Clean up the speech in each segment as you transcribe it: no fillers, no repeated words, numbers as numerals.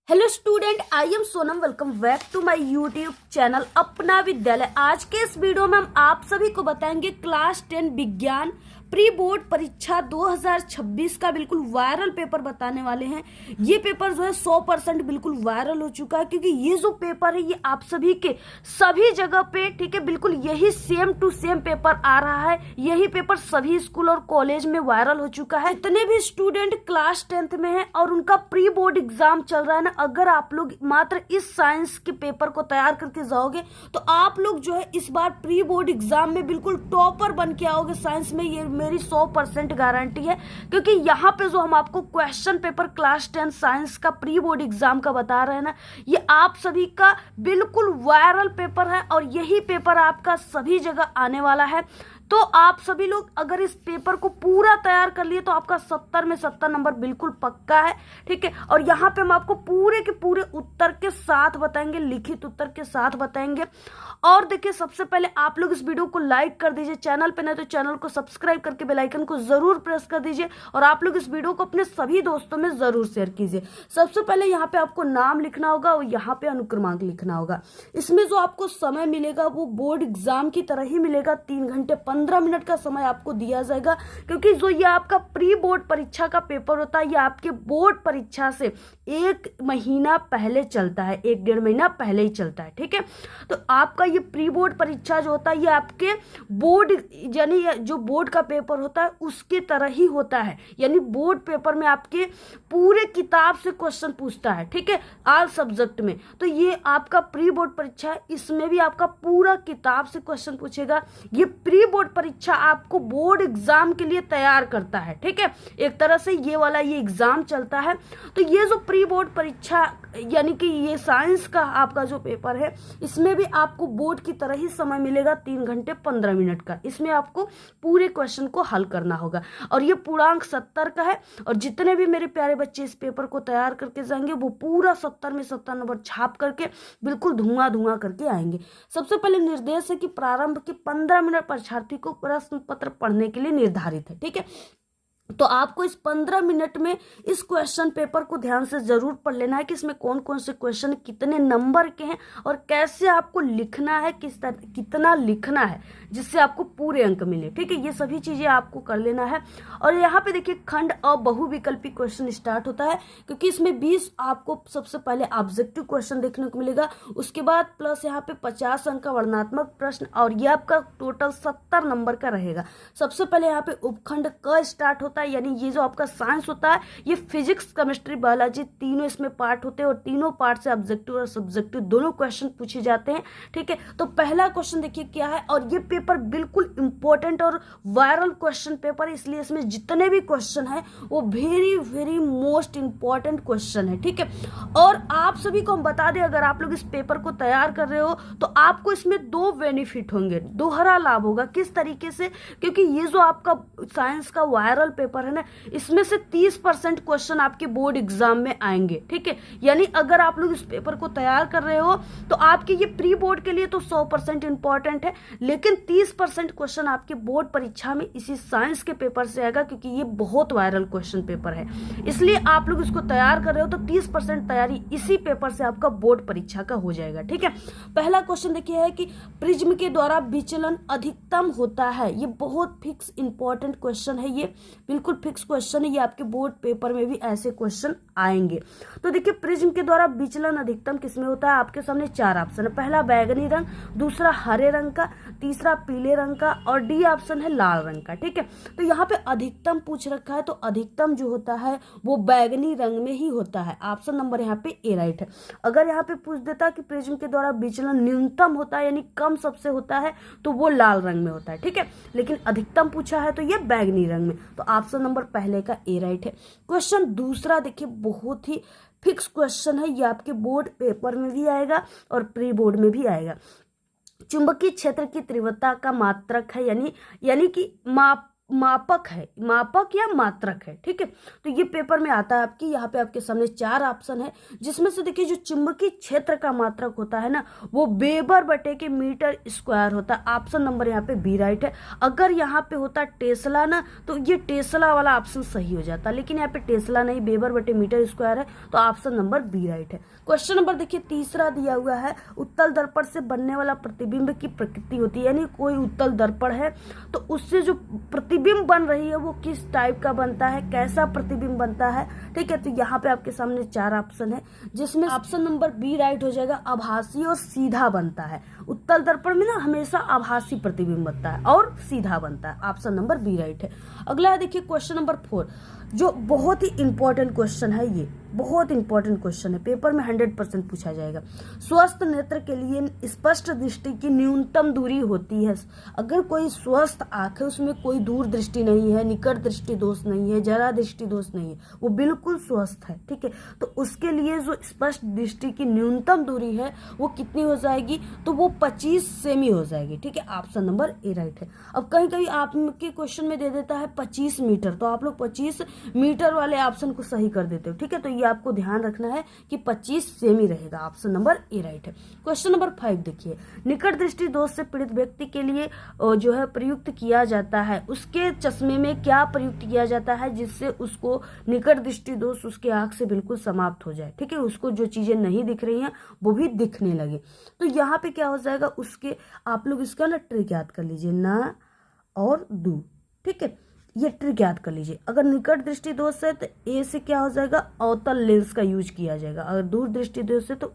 Hello student, I am Sonam. Welcome back to my YouTube channel Apna Vidyalaya. आज के इस video में हम आप सभी को बताएंगे क्लास 10 विज्ञान प्री बोर्ड परीक्षा 2026 का बिल्कुल वायरल पेपर बताने वाले हैं। ये पेपर जो है 100% बिल्कुल वायरल हो चुका है, क्योंकि ये जो पेपर है ये आप सभी के सभी जगह पे, ठीक है, बिल्कुल यही सेम टू सेम पेपर आ रहा है। यही पेपर सभी स्कूल और कॉलेज में वायरल हो चुका है। इतने भी स्टूडेंट क्लास 10th में हैं और उनका प्री बोर्ड एग्जाम चल रहा है ना, अगर आप लोग मात्र इस साइंस के पेपर को तैयार करके जाओगे तो आप लोग जो है इस बार प्री बोर्ड एग्जाम में बिल्कुल टॉपर बन के आओगे साइंस में। ये मेरी 100% गारंटी है, क्योंकि यहाँ पे जो हम आपको क्वेश्चन पेपर क्लास 10 साइंस का प्री बोर्ड एग्जाम का बता रहे हैं ना, ये आप सभी का बिल्कुल वायरल पेपर है और यही पेपर आपका सभी जगह आने वाला है। तो आप सभी लोग अगर इस पेपर को पूरा तैयार कर लिए तो आपका 70 में 70 नंबर बिल्कुल पक्का है, ठीक है। और यहाँ पे हम आपको पूरे के पूरे उत्तर के साथ बताएंगे, लिखित उत्तर के साथ बताएंगे। और देखिए, सबसे पहले आप लोग इस वीडियो को लाइक कर दीजिए, चैनल पे नहीं तो चैनल को सब्सक्राइब करके बेल आइकन को जरूर प्रेस कर दीजिए और आप लोग इस वीडियो को अपने सभी दोस्तों में जरूर शेयर कीजिए। सबसे पहले यहाँ पे आपको नाम लिखना होगा और यहाँ पे अनुक्रमांक लिखना होगा। इसमें जो आपको समय मिलेगा वो बोर्ड एग्जाम की तरह ही मिलेगा। 3 घंटे 15 मिनट का समय आपको दिया जाएगा, क्योंकि जो ये आपका प्री बोर्ड परीक्षा का पेपर होता है ये आपके बोर्ड परीक्षा से 1 महीना पहले चलता है, 1-1.5 महीना पहले ही चलता है, ठीक है। तो आपका ये प्री बोर्ड परीक्षा जो होता है ये आपके बोर्ड यानी जो बोर्ड का पेपर होता है उसके तरह ही होता है। यानी बोर्ड पेपर में आपके पूरे किताब से क्वेश्चन पूछता है, ठीक है, ऑल सब्जेक्ट में। तो ये आपका प्री बोर्ड परीक्षा है, इसमें भी आपका पूरा किताब से क्वेश्चन पूछेगा। ये प्री बोर्ड परीक्षा आपको बोर्ड एग्जाम के लिए तैयार करता है, ठीक है। एक तरह से ये वाला ये एग्जाम चलता है। तो ये जो प्री बोर्ड परीक्षा यानी कि ये साइंस का आपका जो पेपर है इसमें भी आपको बोर्ड की तरह ही समय मिलेगा, 3 घंटे 15 मिनट का। इसमें आपको पूरे क्वेश्चन को हल करना होगा और ये पूर्णांक 70 का है। और जितने भी मेरे प्यारे बच्चे इस पेपर को तैयार करके जाएंगे वो पूरा 70 में 70 नंबर छाप करके बिल्कुल धुआं धुआं करके आएंगे। सबसे पहले निर्देश है कि प्रारंभ के 15 मिनट परीक्षार्थी को प्रश्न पत्र पढ़ने के लिए निर्धारित है, ठीक है। तो आपको इस 15 मिनट में इस क्वेश्चन पेपर को ध्यान से जरूर पढ़ लेना है कि इसमें कौन कौन से क्वेश्चन कितने नंबर के हैं और कैसे आपको लिखना है, किस तरह कितना लिखना है जिससे आपको पूरे अंक मिले, ठीक है। ये सभी चीजें आपको कर लेना है। और यहाँ पे देखिए खंड अ बहुविकल्पी क्वेश्चन स्टार्ट होता है, क्योंकि इसमें 20 आपको सबसे पहले ऑब्जेक्टिव क्वेश्चन देखने को मिलेगा, उसके बाद प्लस यहाँ पे 50 अंक का वर्णनात्मक प्रश्न और ये आपका टोटल 70 नंबर का रहेगा। सबसे पहले यहाँ पे उपखंड क स्टार्ट होता है, यानी ये जो आपका साइंस होता है ये फिजिक्स केमिस्ट्री बायोलॉजी तीनों इसमें पार्ट होते हैं और तीनों पार्ट से ऑब्जेक्टिव और सब्जेक्टिव दोनों क्वेश्चन पूछे जाते हैं, ठीक है। तो पहला क्वेश्चन देखिए क्या है, और ये पेपर बिल्कुल इंपॉर्टेंट और वायरल क्वेश्चन पेपर है, इसलिए इसमें जितने भी क्वेश्चन है वो very very most important question है, ठीक है। और आप सभी को हम बता दें, अगर आप लोग इस पेपर को तैयार कर रहे हो तो आपको इसमें 2 बेनिफिट होंगे, दोहरा लाभ होगा। किस तरीके से, क्योंकि ये जो आपका साइंस का वायरल पेपर है ना, इसमें से 30% क्वेश्चन आपके बोर्ड एग्जाम में आएंगे, ठीक है। यानी अगर आप लोग इस पेपर को तैयार कर रहे हो तो आपके ये प्री बोर्ड के लिए तो 100% इंपॉर्टेंट है, लेकिन 30% क्वेश्चन आपके बोर्ड परीक्षा में इसी साइंस के पेपर से आएगा, क्योंकि ये बहुत वायरल क्वेश्चन पेपर है। इसलिए आप लोग इसको तैयार कर रहे हो तो 30% तैयारी इसी पेपर से आपका बोर्ड परीक्षा का हो जाएगा, ठीक है। पहला क्वेश्चन देखिए है कि प्रिज्म के द्वारा विचलन अधिकतम होता है। ये बहुत फिक्स इंपॉर्टेंट क्वेश्चन है, ये बिल्कुल फिक्स क्वेश्चन है, ये आपके बोर्ड पेपर में भी ऐसे क्वेश्चन आएंगे। तो देखिए प्रिज्म के द्वारा विचलन अधिकतम किसमें होता है, आपके सामने 4 ऑप्शन है। पहला बैगनी रंग, दूसरा हरे रंग का, तीसरा पीले रंग का और डी ऑप्शन है लाल रंग का, ठीक है। तो यहाँ पे अधिकतम पूछ रखा है, तो अधिकतम जो होता है वो बैगनी रंग में ही होता है। ऑप्शन नंबर यहाँ पे ए राइट है। अगर यहाँ पे पूछ देता कि प्रिज्म के द्वारा विचलन न्यूनतम होता है यानी कम सबसे होता है तो वो लाल रंग में होता है, ठीक है। लेकिन अधिकतम पूछा है तो ये बैगनी रंग में, तो ऑप्शन नंबर पहले का ए राइट है। क्वेश्चन दूसरा देखिए बहुत ही फिक्स क्वेश्चन है, ये आपके बोर्ड पेपर में भी आएगा और प्री बोर्ड में भी आएगा। चुंबकीय क्षेत्र की तीव्रता का मात्रक है, यानी कि माप मापक है, मापक या मात्रक है। ठीक है, तो ये पेपर में आता है आपकी। यहाँ पे आपके सामने 4 ऑप्शन है, जिसमें से देखिए जो चुंबकीय क्षेत्र का मात्रक होता है ना, वो वेबर बटे के मीटर स्क्वायर होता है। ऑप्शन नंबर यहाँ पे बी राइट है। अगर यहाँ पे होता टेस्ला ना, तो ये टेस्ला वाला ऑप्शन सही हो जाता, लेकिन यहाँ पे टेस्ला नहीं, वेबर बटे मीटर स्क्वायर है, तो ऑप्शन नंबर बी राइट है। क्वेश्चन नंबर देखिए तीसरा दिया हुआ है, उत्तल दर्पण से बनने वाला प्रतिबिंब की प्रकृति होती है। यानी कोई उत्तल दर्पण है तो उससे जो प्रतिबिंब बन रही है वो किस टाइप का बनता है, कैसा प्रतिबिंब बनता है। ठीक है, तो यहाँ पे आपके सामने 4 ऑप्शन है, जिसमें ऑप्शन नंबर बी राइट हो जाएगा। आभासी और सीधा बनता है। उत्तल दर्पण में ना हमेशा आभासी प्रतिबिंब बनता है और सीधा बनता है। ऑप्शन नंबर बी राइट है। अगला है देखिए क्वेश्चन नंबर 4, जो बहुत ही इंपॉर्टेंट क्वेश्चन है। ये बहुत इंपॉर्टेंट क्वेश्चन है, पेपर में 100% पूछा जाएगा। स्वस्थ नेत्र के लिए स्पष्ट दृष्टि की न्यूनतम दूरी होती है। अगर कोई स्वस्थ आंख है, उसमें कोई दूर दृष्टि नहीं है, निकट दृष्टि दोष नहीं है, जरा दृष्टि दोष नहीं है, वो बिल्कुल स्वस्थ है। ठीक है, तो उसके लिए जो स्पष्ट दृष्टि की न्यूनतम दूरी है वो कितनी हो जाएगी, तो वो 25 सेमी हो जाएगी। ठीक है, ऑप्शन नंबर ए राइट है। अब कहीं कहीं आपके क्वेश्चन में दे देता है 25 मीटर, तो आप लोग 25 मीटर वाले ऑप्शन को सही कर देते हो। ठीक है, तो ये आपको ध्यान रखना है कि 25 सेमी रहेगा। ऑप्शन नंबर ए राइट है। क्वेश्चन नंबर 5 देखिए, निकट दृष्टि दोष से पीड़ित व्यक्ति के लिए जो है प्रयुक्त किया जाता है, उसके चश्मे में क्या प्रयुक्त किया जाता है जिससे उसको निकट दृष्टि दोष उसके आंख से बिल्कुल समाप्त हो जाए। ठीक है, उसको जो चीजें नहीं दिख रही हैं वो भी दिखने लगे। तो यहाँ पे क्या हो जाएगा, उसके आप लोग इसका ना ट्रिक याद कर लीजिए, ना और दू। ठीक है, ये ट्रिक याद कर लीजिए। अगर निकट दृष्टि दोष है तो ए से क्या हो जाएगा, अवतल लेंस का यूज किया जाएगा। अगर दूर दृष्टि दोष है तो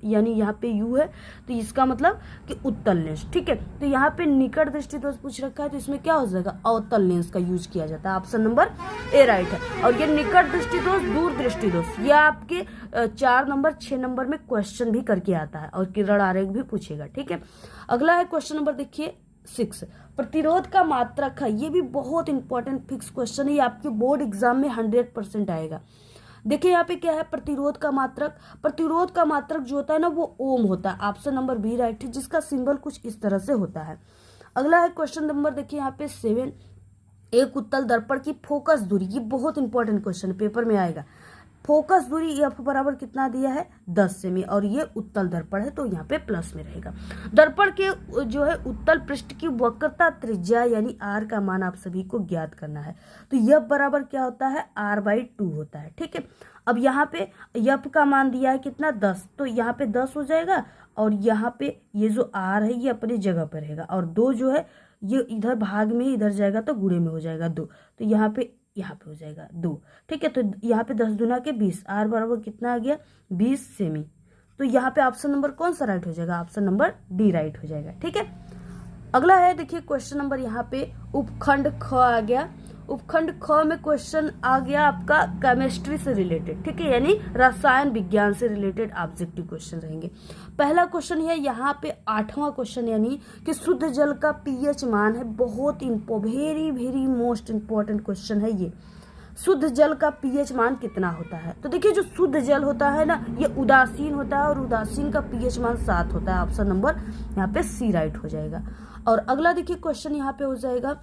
यानी यहाँ पे यू है तो इसका मतलब कि उत्तल लेंस। ठीक है, तो यहाँ पे निकट दृष्टि दोष पूछ रखा है तो इसमें क्या हो जाएगा, अवतल लेंस का यूज किया जाता है। ऑप्शन नंबर ए राइट है। और ये निकट दृष्टि दोष, दूर दृष्टि दोष, ये आपके 4 नंबर 6 नंबर में क्वेश्चन भी करके आता है और किरण आरेख भी पूछेगा। ठीक है, अगला है क्वेश्चन नंबर देखिए 6, प्रतिरोध का मात्रक है। ये भी बहुत इंपॉर्टेंट फिक्स क्वेश्चन है, ये आपके बोर्ड एग्जाम में 100% आएगा। देखिए यहाँ पे क्या है, प्रतिरोध का मात्रक। प्रतिरोध का मात्रक जो होता है ना वो ओम होता है। ऑप्शन नंबर बी राइट है, जिसका सिंबल कुछ इस तरह से होता है। अगला है क्वेश्चन नंबर देखिए यहाँ पे 7, एक उत्तल दर्पण की फोकस दूरी। ये बहुत इंपॉर्टेंट क्वेश्चन पेपर में आएगा। फोकस दूरी एफ बराबर कितना दिया है, 10 सेमी, और ये उत्तल दर्पण है तो यहाँ पे प्लस में रहेगा। दर्पण के जो है उत्तल पृष्ठ की वक्रता त्रिज्या यानी आर का मान आप सभी को ज्ञात करना है। तो एफ बराबर क्या होता है, r/2 होता है। ठीक है, अब यहाँ पे एफ का मान दिया है कितना, 10, तो यहाँ पे 10 हो जाएगा, और यहाँ पे ये जो आर है ये अपनी जगह पर रहेगा, और 2 जो है ये इधर भाग में इधर जाएगा तो गुणे में हो जाएगा 2, तो यहाँ पे हो जाएगा 2। ठीक है, तो यहाँ पे 10 दूना के 20, आर बराबर कितना आ गया, 20 सेमी। तो यहाँ पे ऑप्शन नंबर कौन सा राइट हो जाएगा, ऑप्शन नंबर डी राइट हो जाएगा। ठीक है, अगला है देखिए क्वेश्चन नंबर यहाँ पे उपखंड ख आ गया। उपखंड ख में क्वेश्चन आ गया आपका केमिस्ट्री से रिलेटेड। ठीक है, यानी रसायन विज्ञान से रिलेटेड ऑब्जेक्टिव क्वेश्चन रहेंगे। पहला क्वेश्चन है यहाँ पे 8वां क्वेश्चन, यानी कि शुद्ध जल का पीएच मान है। बहुत very very most important question है ये। शुद्ध जल का पीएच मान कितना होता है, तो देखिए जो शुद्ध जल होता है ना ये उदासीन होता है, और उदासीन का पीएच मान 7 होता है। ऑप्शन नंबर यहाँ पे सी राइट हो जाएगा। और अगला देखिए क्वेश्चन यहाँ पे हो जाएगा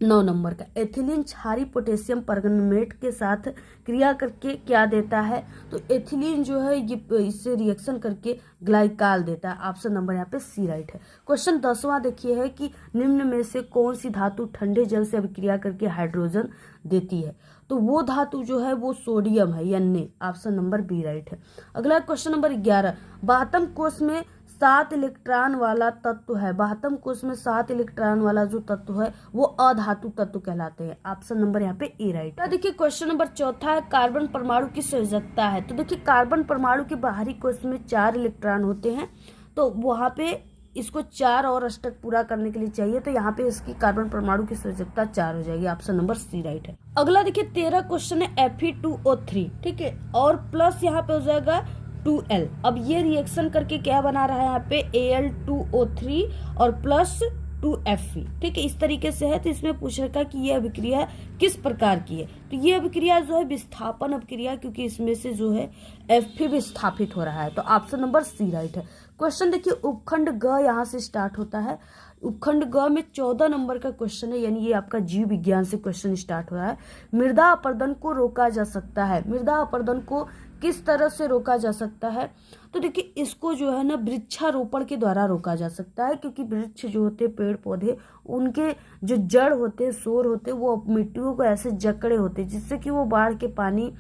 9 नंबर का, एथिलीन क्षारीय पोटेशियम परमंगनेट के साथ क्रिया करके क्या देता है, तो एथिलीन जो है ये इससे रिएक्शन करके ग्लाइकाल देता है। ऑप्शन नंबर यहाँ पे सी राइट है। क्वेश्चन 10वां देखिए है कि निम्न में से कौन सी धातु ठंडे जल से अभिक्रिया करके हाइड्रोजन देती है, तो वो धातु जो है वो सोडियम है, Na। Option number B right है। अगला क्वेश्चन नंबर 11, बाह्यतम कोश में 7 इलेक्ट्रॉन वाला तत्व है। बाह्यतम कोश में 7 इलेक्ट्रॉन वाला जो तत्व है वो अधातु तत्व कहलाते हैं। ऑप्शन नंबर यहाँ पे ए राइट है। देखिए क्वेश्चन नंबर 4 है, कार्बन परमाणु की संयोजकता है। तो देखिए कार्बन परमाणु के बाहरी कोश में 4 इलेक्ट्रॉन होते हैं, तो वहाँ पे इसको 4 और अष्टक पूरा करने के लिए चाहिए, तो यहाँ पे इसकी कार्बन परमाणु की संयोजकता 4 हो जाएगी। ऑप्शन नंबर सी राइट है। अगला देखिए 13 क्वेश्चन है Fe2O3। ठीक है, और प्लस यहाँ पे हो जाएगा 2L। अब ये रिएक्शन करके क्या बना रहा है यहाँ पे Al2O3 और प्लस 2Fe। ठीक है, इस तरीके से है। तो इसमें पूछ रखा कि ये अभिक्रिया किस प्रकार की है, तो ये अभिक्रिया जो है विस्थापन अभिक्रिया, क्योंकि इसमें से जो है Fe विस्थापित हो रहा है। तो ऑप्शन नंबर सी राइट है। क्वेश्चन देखिए उपखंड ग यहाँ से स्टार्ट होता है। उपखंड ग में 14 नंबर का क्वेश्चन है, यानी ये आपका जीव विज्ञान से क्वेश्चन स्टार्ट हो रहा है। मृदा अपरदन को रोका जा सकता है। मृदा अपरदन को किस तरह से रोका जा सकता है? तो देखिए, इसको जो है ना वृक्षारोपण के द्वारा रोका जा सकता है, क्योंकि वृक्ष जो होते हैं, पेड़ पौधे, उनके जो जड़ होते हैं, सोर होते हैं, वो मिट्टियों को ऐसे जकड़े होते हैं जिससे कि वो बाढ़ के पानी,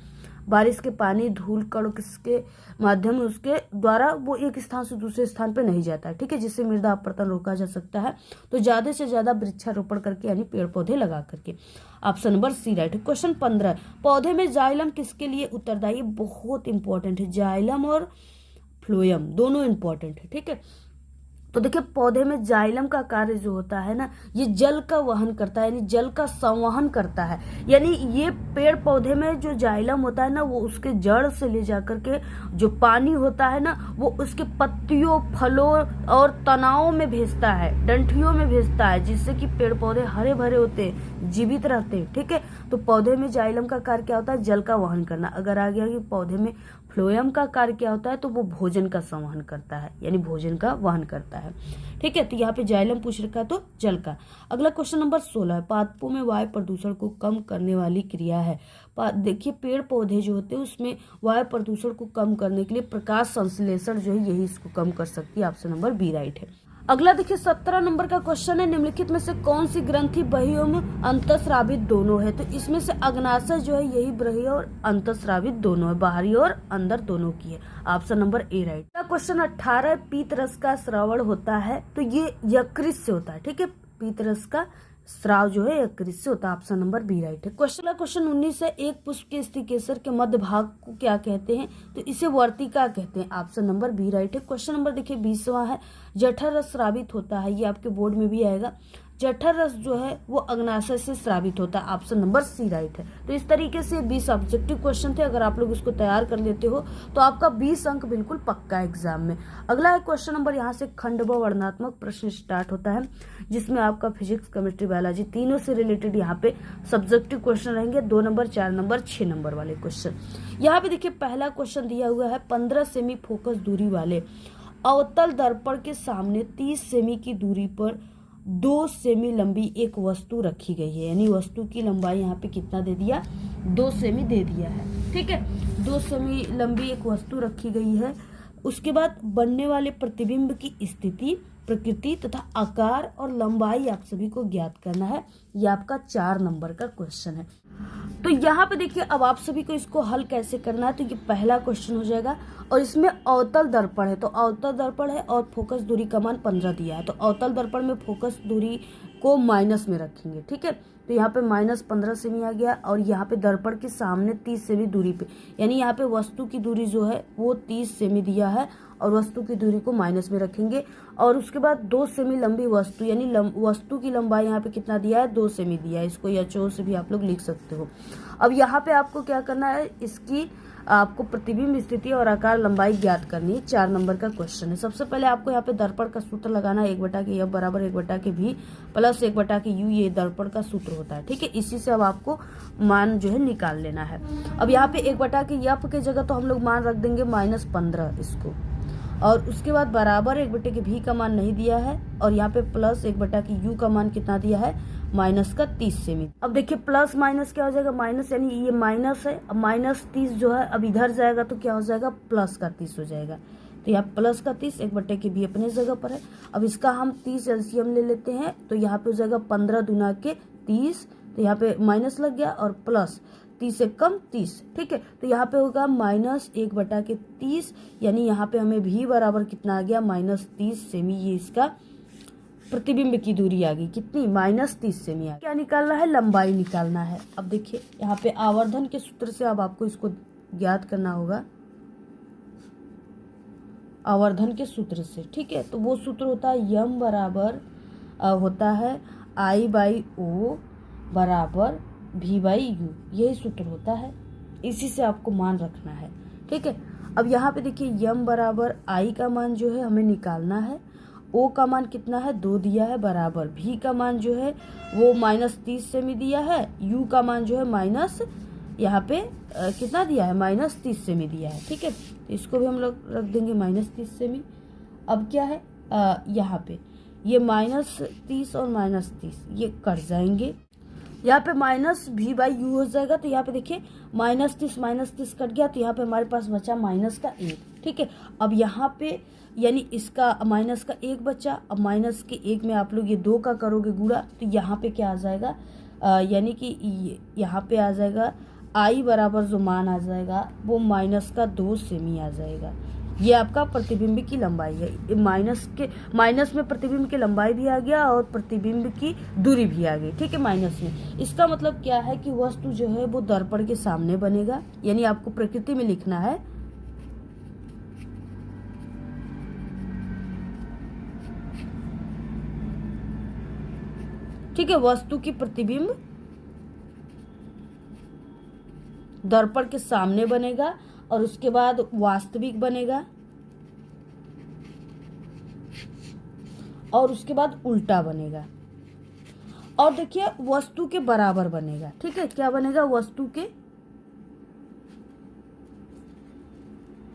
बारिश के पानी, धूल कण के माध्यम उसके द्वारा वो एक स्थान से दूसरे स्थान पे नहीं जाता है। ठीक है, जिससे मृदा अपरदन रोका जा सकता है। तो ज्यादा से ज्यादा वृक्षारोपण करके, यानी पेड़ पौधे लगा करके। ऑप्शन नंबर सी राइट है। क्वेश्चन 15, पौधे में जाइलम किसके लिए उत्तरदायी? बहुत इंपॉर्टेंट है, जाइलम और फ्लोएम दोनों इंपॉर्टेंट है। ठीक है, तो देखिए, पौधे में जाइलम का कार्य जो होता है ना, ये जल का वहन करता है, यानी जल का संवहन करता है। यानी ये पेड़ पौधे में जो जाइलम होता है ना, वो उसके जड़ से ले जाकर के जो पानी होता है ना, वो उसके पत्तियों, फलों और तनाओं में भेजता है, डंठियों में भेजता है, जिससे कि पेड़ पौधे हरे भरे होते हैं, जीवित रहते हैं। ठीक है, तो पौधे में जाइलम का कार्य क्या होता है? जल का वहन करना। अगर आ गया कि पौधे में फ्लोएम का कार्य क्या होता है, तो वो भोजन का संवहन करता है, यानी भोजन का वहन करता है। ठीक है, तो यहाँ पे जाइलम पूछ रखा है, तो जल का। अगला क्वेश्चन नंबर 16 है, पादपों में वायु प्रदूषण को कम करने वाली क्रिया है। देखिए, पेड़ पौधे जो होते हैं उसमें वायु प्रदूषण को कम करने के लिए प्रकाश संश्लेषण जो है, यही इसको कम कर सकती है। ऑप्शन नंबर बी राइट है। अगला देखिए, 17 नंबर का क्वेश्चन है, निम्नलिखित में से कौन सी ग्रंथि बही एवं अंतःस्रावित दोनों है? तो इसमें से अग्नाशय जो है, यही बही और अंतःस्रावित दोनों है, बाहरी और अंदर दोनों की है। Option number A right. Question 18, पीत रस का श्रवण होता है, तो ये यकृत से होता है। ठीक है, पीत रस का स्राव जो है यकृत से होता है। ऑप्शन नंबर बी राइट है। क्वेश्चन 19 है, एक पुष्प के स्थिकेसर के मध्य भाग को क्या कहते हैं? तो इसे वर्तिका कहते हैं। ऑप्शन नंबर बी राइट है। क्वेश्चन नंबर देखिए 20वां है, जठर रस स्रावित होता है, ये आपके बोर्ड में भी आएगा। जठर रस जो है वो अग्नाशय से स्रावित होता है। ऑप्शन नंबर सी राइट है। तो इस तरीके से 20 ऑब्जेक्टिव क्वेश्चन थे। अगर आप लोग इसको तैयार कर लेते हो तो आपका 20 अंक बिल्कुल पक्का एग्जाम में। अगला है क्वेश्चन नंबर, यहाँ से खंड व वर्णनात्मक प्रश्न स्टार्ट होता है, जिसमें आपका फिजिक्स, केमिस्ट्री, बायोलॉजी तीनों से रिलेटेड यहाँ पे सब्जेक्टिव क्वेश्चन रहेंगे। 2 नंबर, 4 नंबर, 6 नंबर वाले क्वेश्चन। यहाँ पे देखिए, पहला क्वेश्चन दिया हुआ है, 15 सेमी फोकस दूरी वाले अवतल दर्पण के सामने 30 सेमी की दूरी पर 2 सेमी लंबी एक वस्तु रखी गई है। यानी वस्तु की लंबाई यहाँ पे कितना दे दिया? 2 सेमी दे दिया है। ठीक है, 2 सेमी लंबी एक वस्तु रखी गई है। उसके बाद बनने वाले प्रतिबिंब की स्थिति, प्रकृति तथा आकार और लंबाई आप सभी को ज्ञात करना है। ये आपका 4 नंबर का क्वेश्चन है। तो यहाँ पे देखिए, अब आप सभी को इसको हल कैसे करना है। तो ये पहला क्वेश्चन हो जाएगा, और इसमें अवतल दर्पण है, तो अवतल दर्पण है और फोकस दूरी का मान 15 दिया है। तो अवतल दर्पण में फोकस दूरी को माइनस में रखेंगे। ठीक है, तो यहाँ पे -15 सेमी आ गया, और यहाँ पे दर्पण के सामने 30 सेमी दूरी पे, यानी यहाँ पे वस्तु की दूरी जो है वो 30 सेमी दिया है, और वस्तु की दूरी को माइनस में रखेंगे। और उसके बाद 2 सेमी लंबी वस्तु, यानी वस्तु की लंबाई यहाँ पे कितना दिया है? 2 सेमी दिया है। इसको HO से भी आप लोग लिख सकते हो। अब यहाँ पे आपको क्या करना है, इसकी आपको प्रतिबिंब स्थिति और आकार लंबाई ज्ञात करनी है। 4 नंबर का क्वेश्चन है। सबसे पहले आपको यहाँ पे दर्पण का सूत्र लगाना है, 1/F बराबर 1/V प्लस 1/U, ये दर्पण का सूत्र होता है। ठीक है, इसी से अब आपको मान जो है निकाल लेना है। अब यहाँ पे 1/F के जगह तो हम लोग मान रख देंगे -15 इसको, और उसके बाद बराबर 1/V का मान नहीं दिया है, और यहाँ पे प्लस 1/U का मान कितना दिया है? -30 सेमी। अब देखिए, प्लस माइनस क्या हो जाएगा? माइनस, यानी ये माइनस है, अब -30 जो है अब इधर जाएगा तो क्या हो जाएगा? प्लस का 30 हो जाएगा। तो यहाँ प्लस का 30, 1/V अपने जगह पर है। अब इसका हम 30 एलसीएम ले लेते हैं, तो यहाँ पे हो जाएगा 15 दूना के 30, तो यहाँ पे माइनस लग गया, और प्लस 30 से कम 30। ठीक है, तो यहाँ पे होगा -1/30, यानी यहाँ पे हमें भी बराबर कितना आ गया? -30 सेमी। ये इसका प्रतिबिंब की दूरी आ गई, कितनी? -30 सेमी आ गई। क्या निकालना है? लंबाई निकालना है। अब देखिए, यहाँ पे आवर्धन के सूत्र से अब आपको इसको ज्ञात करना होगा, आवर्धन के सूत्र से। ठीक है, तो वो सूत्र होता है m बराबर होता है I/O बराबर V/U, यही सूत्र होता है। इसी से आपको मान रखना है। ठीक है, अब यहाँ पे देखिए, m बराबर I का मान जो है हमें निकालना है, O का मान कितना है? 2 दिया है, बराबर V का मान जो है वो -30 सेमी दिया है, U का मान जो है माइनस यहाँ पे कितना दिया है? -30 सेमी दिया है। ठीक है, तो इसको भी हम लोग रख देंगे -30 सेमी। अब क्या है यहाँ पे ये -30 और -30 ये कट जाएंगे। यहाँ पे -v/u हो जाएगा। तो यहाँ पे देखिए -30 कट गया, तो यहाँ पे हमारे पास बचा -1। ठीक है, अब यहाँ पे यानी इसका -1 बचा। अब -1 में आप लोग ये 2 का करोगे गुणा, तो यहाँ पे क्या आ जाएगा, यानी कि यहाँ पे आ जाएगा i बराबर जो मान आ जाएगा वो -2 सेमी आ जाएगा। ये आपका प्रतिबिंब की लंबाई है। माइनस में प्रतिबिंब की लंबाई भी आ गया और प्रतिबिंब की दूरी भी आ गई। ठीक है, माइनस में इसका मतलब क्या है कि वस्तु जो है वो दर्पण के सामने बनेगा, यानी आपको प्रकृति में लिखना है ठीक है, वस्तु की प्रतिबिंब दर्पण के सामने बनेगा और उसके बाद वास्तविक बनेगा और उसके बाद उल्टा बनेगा। और देखिए वस्तु के बराबर बनेगा। ठीक है, क्या बनेगा, वस्तु के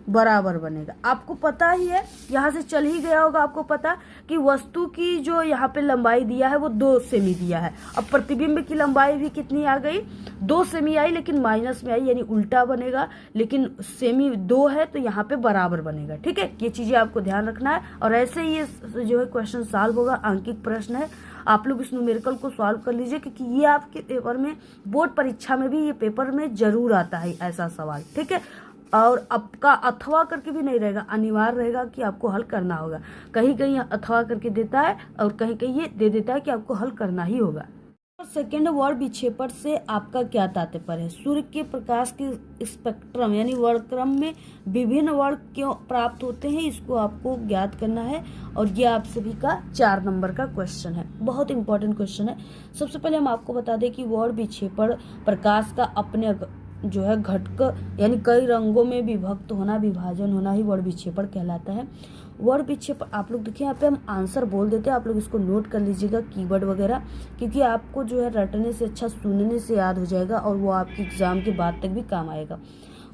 बराबर बनेगा। आपको पता ही है, यहाँ से चल ही गया होगा आपको पता कि वस्तु की जो यहाँ पे लंबाई दिया है वो 2 सेमी दिया है। अब प्रतिबिंब की लंबाई भी कितनी आ गई, 2 सेमी आई, लेकिन माइनस में आई यानी उल्टा बनेगा, लेकिन सेमी 2 है तो यहाँ पे बराबर बनेगा। ठीक है, ये चीजें आपको ध्यान रखना है। और ऐसे ही ये जो है क्वेश्चन सॉल्व होगा, अंकित प्रश्न है। आप लोग इस न्यूमेरिकल को सॉल्व कर लीजिए, क्योंकि ये आपके पेपर में, बोर्ड परीक्षा में भी ये पेपर में जरूर आता है ऐसा सवाल। ठीक है, और आपका अथवा करके भी नहीं रहेगा, अनिवार्य रहेगा कि आपको हल करना होगा। कहीं कहीं अथवा करके देता है और कहीं कहीं ये दे देता है कि आपको हल करना ही होगा। सेकेंड, वर्ड विक्षेपण से आपका क्या तात्पर्य है। सूर्य के प्रकाश के स्पेक्ट्रम यानी वर्णक्रम में विभिन्न वर्ण क्यों प्राप्त होते हैं, इसको आपको ज्ञात करना है। और ये आप सभी का 4 नंबर का क्वेश्चन है, बहुत इंपॉर्टेंट क्वेश्चन है। सबसे पहले हम आपको बता दें कि वर्ड विक्षेपण प्रकाश का अपने जो है घटक यानी कई रंगों में विभक्त होना, विभाजन होना ही वर्ण विक्षेपण कहलाता है। वर्ण विक्षेपण आप लोग देखिए, यहाँ पे हम आंसर बोल देते हैं, आप लोग इसको नोट कर लीजिएगा कीवर्ड वगैरह, क्योंकि आपको जो है रटने से अच्छा सुनने से याद हो जाएगा और वो आपके एग्जाम के बाद तक भी काम आएगा।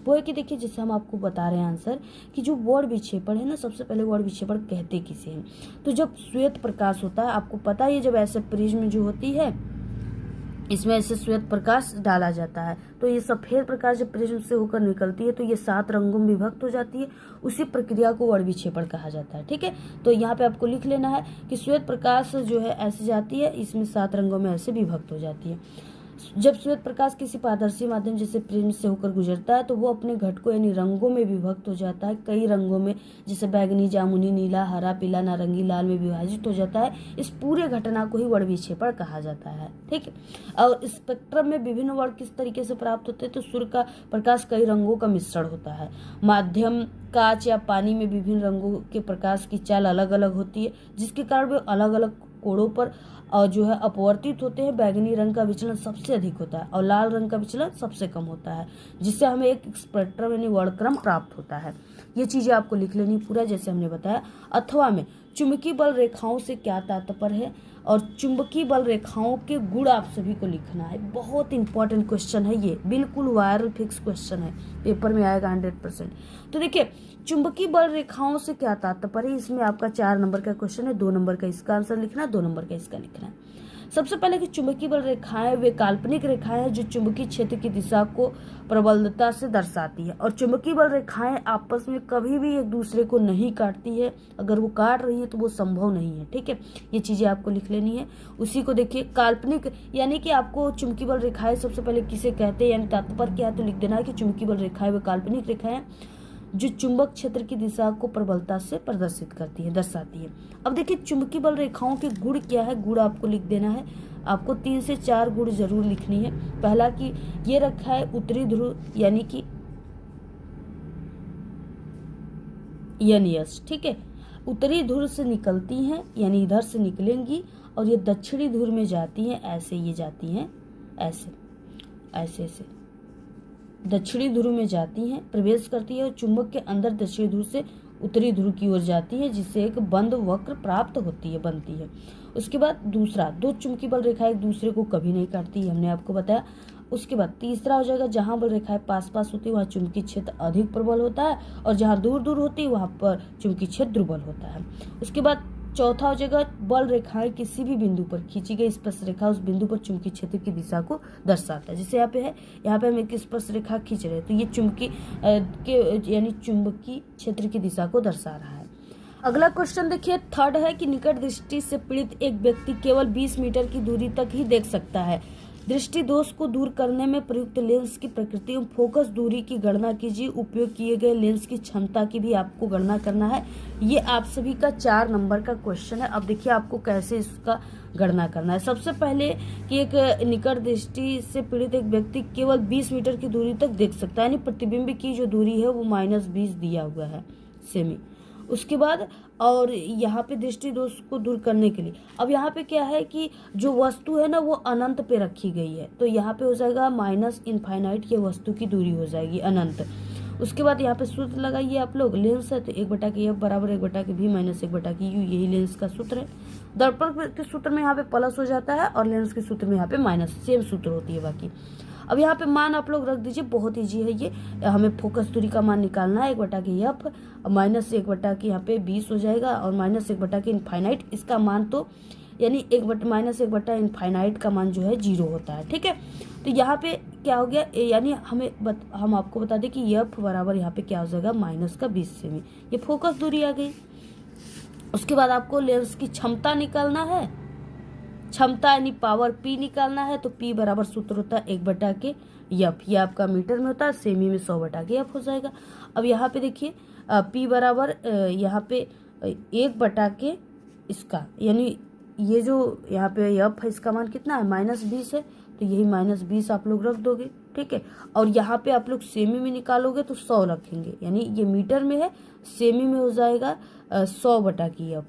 वो है कि देखिए, जैसे हम आपको बता रहे हैं आंसर कि जो वर्ण विक्षेपण है ना, सबसे पहले वर्ण विक्षेपण कहते किसे हैं। तो जब श्वेत प्रकाश होता है, आपको पता है जब ऐसे प्रिज्म जो होती है इसमें ऐसे श्वेत प्रकाश डाला जाता है, तो ये सफेद प्रकाश जब प्रिज्म से होकर निकलती है तो ये 7 रंगों में विभक्त हो जाती है। उसी प्रक्रिया को वर्ण विक्षेपण कहा जाता है। ठीक है, तो यहाँ पे आपको लिख लेना है कि श्वेत प्रकाश जो है ऐसे जाती है, इसमें 7 रंगों में ऐसे विभक्त हो जाती है। जब श्वेत प्रकाश किसी पारदर्शी माध्यम जैसे प्रिज्म से होकर गुजरता है तो वो अपने घटकों यानी रंगों में विभक्त हो जाता है, कई रंगों में, जैसे बैगनी, जामुनी, नीला, हरा, पीला, नारंगी, लाल में विभाजित हो जाता है। इस पूरे घटना को ही वर्ण विक्षेपण कहा जाता है। ठीक है, और स्पेक्ट्रम में विभिन्न वर्ण किस तरीके से प्राप्त होते हैं, तो सूर्य का प्रकाश कई रंगों का मिश्रण होता है। माध्यम कांच या पानी में विभिन्न रंगों के प्रकाश की चाल अलग अलग होती है, जिसके कारण वे अलग अलग कोणों पर और जो है अपवर्तित होते हैं। बैगनी रंग का विचलन सबसे अधिक होता है और लाल रंग का विचलन सबसे कम होता है, जिससे हमें एक स्पेक्ट्रम यानी वर्णक्रम प्राप्त होता है। ये चीजें आपको लिख लेनी पूरा, जैसे हमने बताया। अथवा में चुंबकीय बल रेखाओं से क्या तात्पर्य है और चुंबकीय बल रेखाओं के गुण आप सभी को लिखना है। बहुत इंपॉर्टेंट क्वेश्चन है ये, बिल्कुल वायरल फिक्स क्वेश्चन है, पेपर में आएगा 100%। तो देखिए, चुंबकीय बल रेखाओं से क्या तात्पर्य है, इसमें आपका 4 नंबर का क्वेश्चन है। 2 नंबर का इसका आंसर लिखना है, 2 नंबर का इसका लिखना है। सबसे पहले कि चुंबकीय बल रेखाएं वे काल्पनिक रेखाएं हैं जो चुंबकीय क्षेत्र की दिशा को प्रबलता से दर्शाती है। और चुंबकीय बल रेखाएं आपस में कभी भी एक दूसरे को नहीं काटती है, अगर वो काट रही है तो वो संभव नहीं है। ठीक है, ये चीजें आपको लिख लेनी है। उसी को देखिए, काल्पनिक यानी कि आपको चुंबकीय बल रेखाएं सबसे पहले किसे कहते हैं यानी तात्पर्य क्या है, तो लिख देना है कि चुंबकीय बल रेखाएं वे काल्पनिक रेखाएं जो चुंबक क्षेत्र की दिशा को प्रबलता से प्रदर्शित करती है, दर्शाती है। अब देखिए, चुंबकीय बल रेखाओं के गुण क्या है, गुण आपको लिख देना है। आपको 3 से 4 गुण जरूर लिखनी है। पहला कि ये रखा है उत्तरी ध्रुव यानी कि यस, ठीक है, उत्तरी ध्रुव से निकलती हैं यानी इधर से निकलेंगी और ये दक्षिणी ध्रुव में जाती हैं, ऐसे ये जाती हैं, ऐसे ऐसे ऐसे दक्षिणी ध्रुव में जाती हैं, प्रवेश करती है और चुंबक के अंदर दक्षिणी ध्रुव से उत्तरी ध्रुव की ओर जाती है, जिससे एक बंद वक्र प्राप्त होती है, बनती है। उसके बाद दूसरा, 2 चुंबकीय बल रेखाएं एक दूसरे को कभी नहीं काटती, हमने आपको बताया। उसके बाद तीसरा हो जाएगा, जहां बल रेखाएं पास पास होती है वहां चुंबकीय क्षेत्र अधिक प्रबल होता है और जहां दूर दूर होती है वहां पर चुंबकीय क्षेत्र दुर्बल होता है। उसके बाद चौथा हो जाएगा बल रेखाएं किसी भी बिंदु पर खींची गई स्पर्श रेखा उस बिंदु पर चुंबकीय क्षेत्र की दिशा को दर्शाता है। जैसे यहाँ पे है, यहाँ पे हम एक स्पर्श रेखा खींच रहे हैं तो ये चुंबकीय के यानी चुंबकीय क्षेत्र की दिशा को दर्शा रहा है। अगला क्वेश्चन देखिए, थर्ड है कि निकट दृष्टि से पीड़ित एक व्यक्ति केवल 20 मीटर की दूरी तक ही देख सकता है। दृष्टि दोष को दूर करने में प्रयुक्त लेंस की प्रकृति एवं फोकस दूरी की गणना कीजिए। उपयोग किए गए लेंस की क्षमता की भी आपको गणना करना है। ये आप सभी का 4 नंबर का क्वेश्चन है। अब देखिए आपको कैसे इसका गणना करना है। सबसे पहले कि एक निकट दृष्टि से पीड़ित एक व्यक्ति केवल 20 मीटर की दूरी तक देख सकता है, यानी प्रतिबिंब की जो दूरी है वो -20 दिया हुआ है सेमी। उसके बाद और यहाँ पे दृष्टि दोष को दूर करने के लिए अब यहाँ पे क्या है कि जो वस्तु है ना वो अनंत पे रखी गई है, तो यहाँ पे हो जाएगा -इनफाइनाइट, ये वस्तु की दूरी हो जाएगी अनंत। उसके बाद यहाँ पे सूत्र लगाइए आप लोग, लेंस है तो 1/f बराबर 1/v माइनस 1/u, यही लेंस का सूत्र है। दर्पण के सूत्र में यहाँ पे प्लस हो जाता है और लेंस के सूत्र में यहाँ पे माइनस, सेम सूत्र होती है बाकी। अब यहाँ पे मान आप लोग रख दीजिए, बहुत ईजी है ये। हमें फोकस दूरी का मान निकालना है 1/f माइनस 1/, यहाँ पे 20 हो जाएगा और -1/, इनफाइनाइट इसका मान तो यानी -1/, इनफाइनाइट का मान जो है 0 होता है। ठीक है, तो यहाँ पे क्या हो गया, यानी हम आपको बता दें कि f बराबर यहाँ पे क्या हो जाएगा -20 सेमी, ये फोकस दूरी आ गई। उसके बाद आपको लेंस की क्षमता निकालना है, क्षमता यानी पावर P निकालना है, तो P बराबर सूत्र होता है 1/f, ये आपका मीटर में होता है, सेमी में 100/f हो जाएगा। अब यहाँ पे देखिए P बराबर यहाँ पे 1/, इसका यानी ये जो यहाँ पे f है इसका मान कितना है -20 है, तो यही -20 आप लोग रख दोगे। ठीक है, और यहाँ पे आप लोग सेमी में निकालोगे तो 100 रखेंगे, यानी ये मीटर में है, सेमी में हो जाएगा 100/f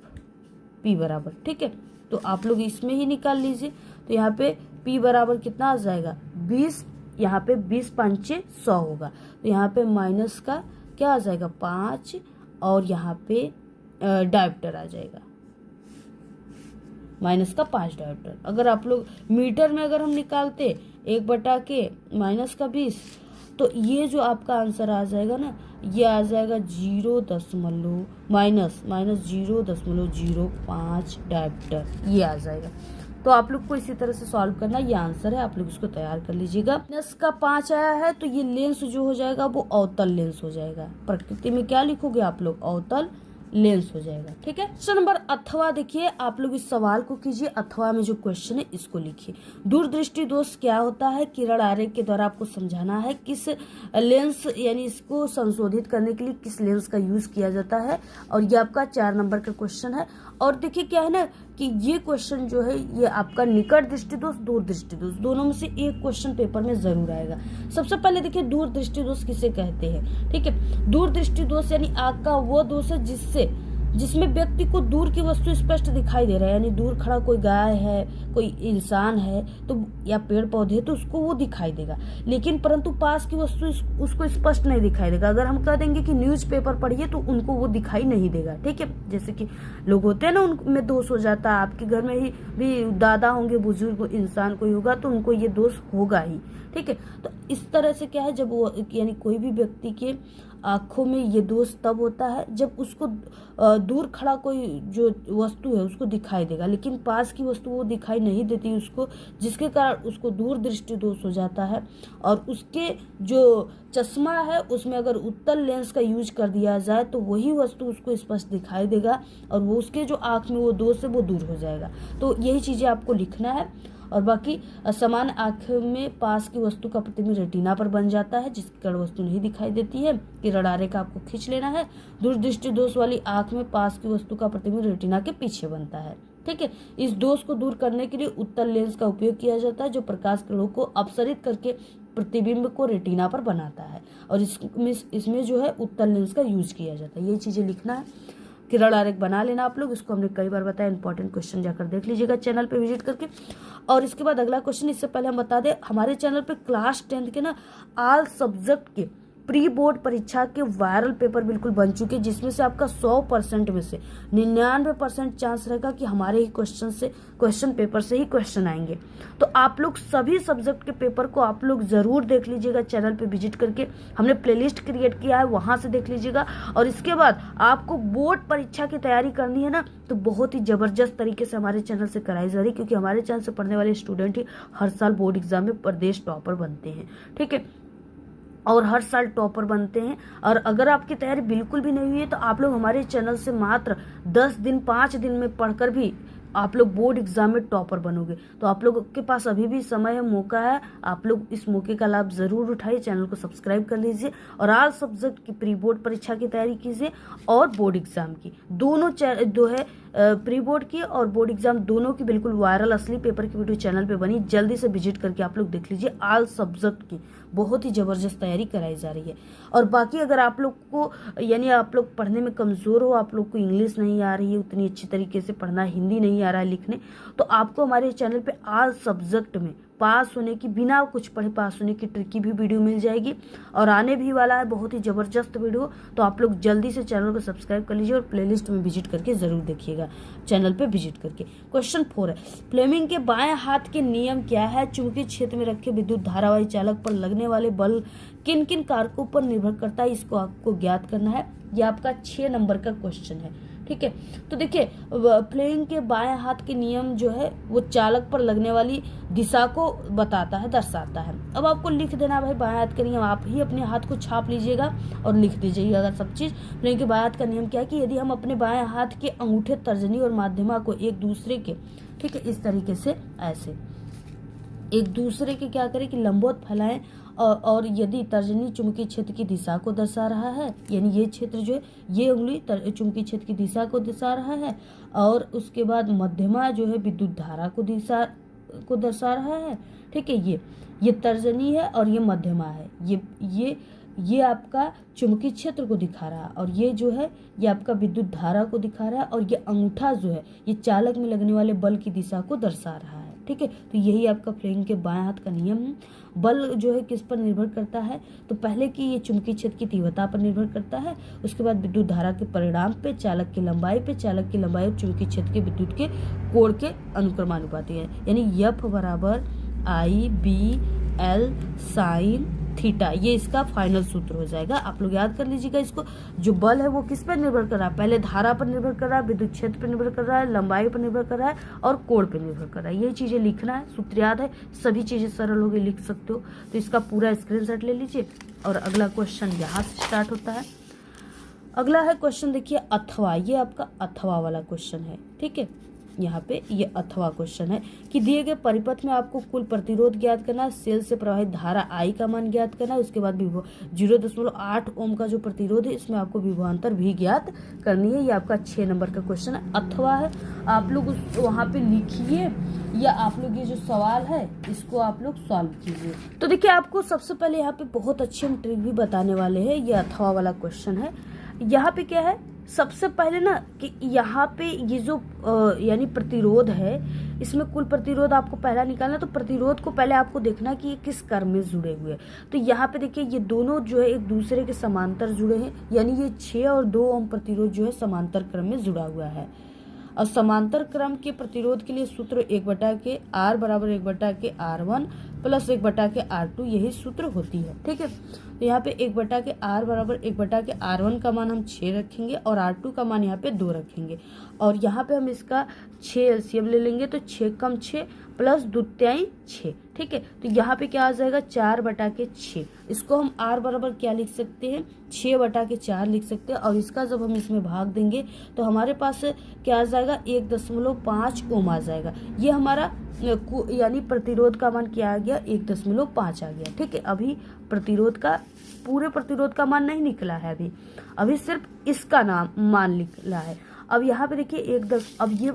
P बराबर। ठीक है, तो आप लोग इसमें ही निकाल लीजिए, तो यहाँ पे P बराबर कितना आ जाएगा 20, यहाँ पे 20 पंचे 100 होगा, तो यहाँ पे माइनस का क्या आ जाएगा 5 और यहाँ पे डायोप्टर आ जाएगा, -5 डायोप्टर। अगर आप लोग मीटर में अगर हम निकालते 1/के -20, तो ये जो आपका आंसर आ जाएगा ना, ये आ जाएगा 0.05 डायोप्टर, ये आ जाएगा। तो आप लोग को इसी तरह से सॉल्व करना, ये आंसर है, आप लोग इसको तैयार कर लीजिएगा। -5 आया है तो ये लेंस जो हो जाएगा वो अवतल लेंस हो जाएगा। प्रकृति में क्या लिखोगे आप लोग, अवतल लेंस हो जाएगा। ठीक है, क्वेश्चन नंबर अथवा देखिए, आप लोग इस सवाल को कीजिए, अथवा में जो क्वेश्चन है इसको लिखिए। दूरदृष्टि दोष क्या होता है, किरण आरेख के द्वारा आपको समझाना है किस लेंस यानी इसको संशोधित करने के लिए किस लेंस का यूज किया जाता है, और ये आपका 4 नंबर का क्वेश्चन है। और देखिए क्या है ना कि ये क्वेश्चन जो है ये आपका निकट दृष्टि दोष, दूर दृष्टि दोष, दोनों में से एक क्वेश्चन पेपर में जरूर आएगा। सबसे पहले देखिए दूर दृष्टि दोष किसे कहते हैं। ठीक है, दूर दृष्टि दोष यानी आँख का वो दोष है जिसमें व्यक्ति को दूर की वस्तु स्पष्ट दिखाई दे रहा है, यानी दूर खड़ा कोई गाय है, कोई इंसान है तो या पेड़ पौधे, तो उसको वो दिखाई देगा, लेकिन परंतु पास की वस्तु उसको स्पष्ट नहीं दिखाई देगा। अगर हम कह देंगे कि न्यूज़पेपर पढ़िए तो उनको वो दिखाई नहीं देगा। ठीक है, जैसे कि लोग होते हैं ना, उनमें दोष हो जाता है। आपके घर में ही भी दादा होंगे, बुजुर्ग इंसान कोई होगा तो उनको ये दोष होगा ही। ठीक है, तो इस तरह से क्या है, जब वो यानी कोई भी व्यक्ति के आंखों में ये दोष तब होता है जब उसको दूर खड़ा कोई जो वस्तु है उसको दिखाई देगा, लेकिन पास की वस्तु वो दिखाई नहीं देती उसको, जिसके कारण उसको दूर दृष्टि दोष हो जाता है। और उसके जो चश्मा है उसमें अगर उत्तल लेंस का यूज कर दिया जाए तो वही वस्तु उसको स्पष्ट दिखाई देगा और वो उसके जो आँख में वो दोष है वो दूर हो जाएगा। तो यही चीज़ें आपको लिखना है। और बाकी समान आँख में पास की वस्तु का प्रतिबिंब रेटिना पर बन जाता है, जिसके कारण वस्तु नहीं दिखाई देती है। किरण आरेख आपको खींच लेना है। दूरदृष्टि दोष वाली आँख में पास की वस्तु का प्रतिबिंब रेटिना के पीछे बनता है। ठीक है, इस दोष को दूर करने के लिए उत्तल लेंस का उपयोग किया जाता है, जो प्रकाश किरणों को अपसरित करके प्रतिबिंब को रेटिना पर बनाता है, और इसमें जो है उत्तल लेंस का यूज किया जाता है। ये चीजें लिखना है। किरण आरेख बना लेना आप लोग, इसको हमने कई बार बताया, इंपॉर्टेंट क्वेश्चन जाकर देख लीजिएगा चैनल पे विजिट करके। और इसके बाद अगला क्वेश्चन, इससे पहले हम बता दें हमारे चैनल पे क्लास 10 के ना ऑल सब्जेक्ट के प्री बोर्ड परीक्षा के वायरल पेपर बिल्कुल बन चुके हैं, जिसमें से आपका 100% में से 99% चांस रहेगा कि हमारे ही क्वेश्चन पेपर से ही क्वेश्चन आएंगे। तो आप लोग सभी सब्जेक्ट के पेपर को आप लोग जरूर देख लीजिएगा, चैनल पे विजिट करके हमने प्लेलिस्ट क्रिएट किया है, वहां से देख लीजिएगा। और इसके बाद आपको बोर्ड परीक्षा की तैयारी करनी है ना, तो बहुत ही जबरदस्त तरीके से हमारे चैनल से कराई जा रही है, क्योंकि हमारे चैनल से पढ़ने वाले स्टूडेंट ही हर साल बोर्ड एग्जाम में प्रदेश टॉपर बनते हैं, ठीक है, और हर साल टॉपर बनते हैं। और अगर आपकी तैयारी बिल्कुल भी नहीं हुई है तो आप लोग हमारे चैनल से मात्र 10 दिन 5 दिन में पढ़कर भी आप लोग बोर्ड एग्जाम में टॉपर बनोगे। तो आप लोगों के पास अभी भी समय है, मौका है, आप लोग इस मौके का लाभ जरूर उठाइए। चैनल को सब्सक्राइब कर लीजिए और ऑल सब्जेक्ट की प्री बोर्ड परीक्षा की तैयारी कीजिए और बोर्ड एग्जाम की दोनों जो है प्री बोर्ड की और बोर्ड एग्जाम दोनों की बिल्कुल वायरल असली पेपर की वीडियो चैनल पे बनी, जल्दी से विजिट करके आप लोग देख लीजिए। ऑल सब्जेक्ट की बहुत ही जबरदस्त तैयारी कराई जा रही है। और बाकी अगर आप लोग को यानी आप लोग पढ़ने में कमजोर हो, आप लोग को इंग्लिश नहीं आ रही है उतनी अच्छी तरीके से पढ़ना, हिंदी नहीं आ रहा है लिखने, तो आपको हमारे चैनल पे ऑल सब्जेक्ट में पास होने की, बिना कुछ पढ़े पास होने की ट्रिक की भी वीडियो मिल जाएगी और आने भी वाला है बहुत ही जबरदस्त वीडियो। तो आप लोग जल्दी से चैनल को सब्सक्राइब कर लीजिए और प्लेलिस्ट में विजिट करके जरूर देखिएगा, चैनल पे विजिट करके। क्वेश्चन 4 है, फ्लेमिंग के बाएं हाथ के नियम क्या है? चुंबकीय क्षेत्र में रखे विद्युत धारावाही चालक पर लगने वाले बल किन किन कारकों पर निर्भर करता है? इसको आपको ज्ञात करना है। यह आपका 6 नंबर का क्वेश्चन है, ठीक है। तो देखिए फ्लेमिंग के बाएं हाथ के नियम जो है वो चालक पर लगने वाली दिशा को बताता है, दर्शाता है। अब आपको लिख देना भाई बाएं हाथ का नियम, आप ही अपने हाथ को छाप लीजिएगा और लिख दीजिएगा सब चीज। फ्लेमिंग के बाएं हाथ का नियम क्या है कि यदि हम अपने बाएं हाथ के अंगूठे, तर्जनी और माध्यमा को एक दूसरे के, ठीक है, इस तरीके से ऐसे एक दूसरे के क्या करें कि लंबवत फैलाएं और यदि तर्जनी चुंबकीय क्षेत्र की दिशा को दर्शा रहा है, यानी ये क्षेत्र जो है ये उंगली चुंबकीय क्षेत्र की दिशा को दर्शा रहा है, और उसके बाद मध्यमा जो है विद्युत धारा को दर्शा रहा है, ठीक है। ये तर्जनी है और ये मध्यमा है, ये आपका चुंबकीय क्षेत्र को दिखा रहा है और ये जो है ये आपका विद्युत धारा को दिखा रहा है, और ये अंगूठा जो है ये चालक में लगने वाले बल की दिशा को दर्शा रहा है, ठीक है। तो यही आपका फ्लेमिंग के बाएं हाथ का नियम है। बल जो है किस पर निर्भर करता है? तो पहले कि ये चुंबकीय क्षेत्र की तीव्रता पर निर्भर करता है, उसके बाद विद्युत धारा के परिणाम पे, चालक की लंबाई पे, चालक की लंबाई और चुंबकीय क्षेत्र के विद्युत के कोण के अनुक्रमानुपाती है, यानी F बराबर IBL साइन थीटा, ये इसका फाइनल सूत्र हो जाएगा। आप लोग याद कर लीजिएगा इसको। जो बल है वो किस पर निर्भर कर रहा है? पहले धारा पर निर्भर कर रहा है, विद्युत क्षेत्र पर निर्भर कर रहा है, लंबाई पर निर्भर कर रहा है और कोण पर निर्भर कर रहा है। यही चीजें लिखना है, सूत्र याद है, सभी चीजें सरल हो गई, लिख सकते हो। तो इसका पूरा स्क्रीनशॉट ले लीजिए और अगला क्वेश्चन यहाँ से स्टार्ट होता है। अगला है क्वेश्चन देखिए अथवा, ये आपका अथवा वाला क्वेश्चन है, ठीक है। यहाँ पे ये अथवा क्वेश्चन है कि दिए गए परिपथ में आपको कुल प्रतिरोध ज्ञात करना है, सेल से प्रवाहित धारा I का मान ज्ञात करना है, उसके बाद 0.8 ओम का जो प्रतिरोध है इसमें आपको विभवांतर भी ज्ञात करनी है। ये आपका 6 नंबर का क्वेश्चन है, अथवा है। आप लोग वहाँ पे लिखिए या आप लोग ये जो सवाल है इसको आप लोग सॉल्व कीजिए। तो देखिए आपको सबसे पहले यहाँ पे बहुत अच्छी हम ट्रिक भी बताने वाले हैं। ये अथवा वाला क्वेश्चन है। यहाँ पे क्या है, सबसे पहले ना कि यहाँ पे ये जो यानी प्रतिरोध है, इसमें कुल प्रतिरोध आपको पहला निकालना। तो प्रतिरोध को पहले आपको देखना कि ये किस क्रम में जुड़े हुए हैं। तो यहाँ पे देखिए ये दोनों जो है एक दूसरे के समांतर जुड़े हैं, यानी ये 6 और 2 ओम प्रतिरोध जो है समांतर क्रम में जुड़ा हुआ है। और समांतर क्रम के प्रतिरोध के लिए सूत्र 1/R बराबर 1/R1 प्लस 1/R2 यही सूत्र होती है, ठीक है। तो यहाँ पे 1/R बराबर 1/R1 का मान हम 6 रखेंगे और R2 का मान यहाँ पे 2 रखेंगे, और यहाँ पे हम इसका 6 LCM ले लेंगे। तो 6 कम 6 प्लस 2 तिहाई 6, ठीक है। तो यहाँ पे क्या आ जाएगा 4/6। इसको हम R बराबर क्या लिख सकते हैं, 6/4 लिख सकते हैं। और इसका जब हम इसमें भाग देंगे तो हमारे पास क्या आ जाएगा 1.5 ओम आ जाएगा। ये हमारा यानी प्रतिरोध का मान क्या आ गया 1.5 आ गया, ठीक है। अभी प्रतिरोध का पूरे प्रतिरोध का मान नहीं निकला है, अभी सिर्फ इसका मान निकला है। अब यहाँ पे देखिए अब ये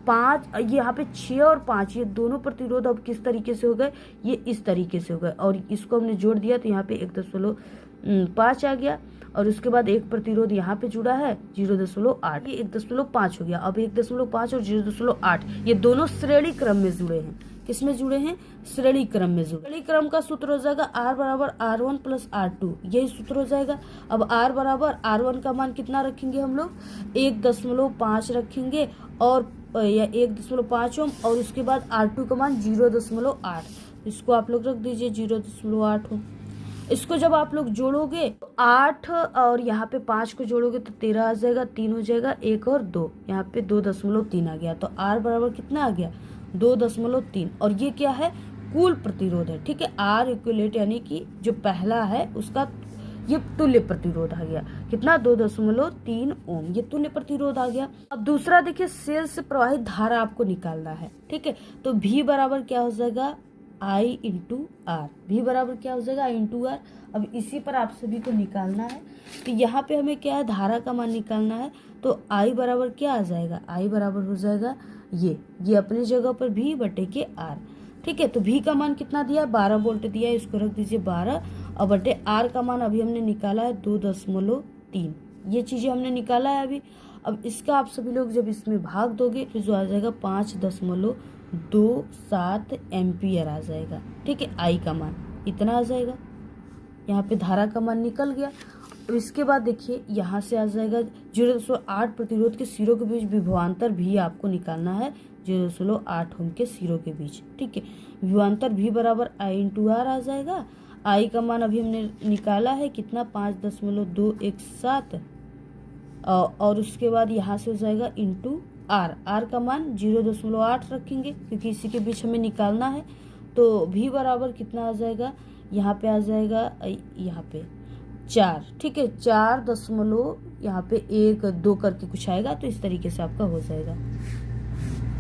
5, ये यहाँ पे 6 और 5 ये दोनों प्रतिरोध अब किस तरीके से हो गए, ये इस तरीके से हो गए, और इसको हमने जोड़ दिया तो यहाँ पे 1.5 आ गया। और उसके बाद एक प्रतिरोध यहाँ पे जुड़ा है 0.8, ये 1.5 हो गया। अब 1.5 और 0.8 ये दोनों श्रेणी क्रम में जुड़े हैं, किसमें जुड़े हैं, श्रेणी क्रम में जुड़े। श्रेणी क्रम का सूत्र हो जाएगा R बराबर R1 प्लस R2, यही सूत्र हो जाएगा। अब R बराबर R1 का मान कितना रखेंगे हम लोग, 1.5 रखेंगे और या 1.5 ओम, और उसके बाद R2 का मान 0.8, इसको आप लोग रख दीजिए 0.8 ओम। इसको जब आप लोग जोड़ोगे तो 8 और यहाँ पे 5 को जोड़ोगे तो 13 आ जाएगा, 3 हो जाएगा, 1 और 2, यहाँ पे 2.3 आ गया। तो R बराबर कितना आ गया, 2.3। और ये क्या है, कुल प्रतिरोध है, ठीक है। R इक्विवेलेंट यानी कि जो पहला है उसका ये तुल्य प्रतिरोध आ गया, कितना, 2.3 ओम, ये तुल्य प्रतिरोध आ गया। अब दूसरा देखिए, सेल से प्रवाहित धारा आपको निकालना है, ठीक है। तो V बराबर क्या हो जाएगा, I इंटू आर, भी बराबर क्या हो जाएगा, I इंटू आर। अब इसी पर आप सभी को निकालना है। तो यहाँ पे हमें क्या है, धारा का मान निकालना है। तो I बराबर क्या आ जाएगा, I बराबर हो जाएगा ये अपनी जगह पर V बटे के R, ठीक है। तो V का मान कितना दिया, 12 वोल्ट दिया है, इसको रख दीजिए 12, और बटे R का मान अभी हमने निकाला है 2.3, ये चीजें हमने निकाला है अभी। अब इसका आप सभी लोग जब इसमें भाग दोगे तो जो आ जाएगा 5.27 एम्पियर आ जाएगा, ठीक है। I का मान इतना आ जाएगा, यहाँ पे धारा का मान निकल गया। और इसके बाद देखिए यहाँ से आ जाएगा 0.8 प्रतिरोध के सिरों के बीच विभवांतर भी आपको निकालना है, 0.8 ओम के सिरों के बीच, ठीक है। विभवांतर भी बराबर I इंटू आर आ जाएगा। I का मान अभी हमने निकाला है कितना, 5.217, और उसके बाद यहाँ से हो जाएगा इंटू R, R का मान 0.8 रखेंगे क्योंकि इसी के बीच हमें निकालना है। तो V बराबर कितना आ जाएगा, यहाँ पे आ जाएगा, यहाँ पे 4, ठीक है, 4 यहाँ पे 1 2 करके कुछ आएगा, तो इस तरीके से आपका हो जाएगा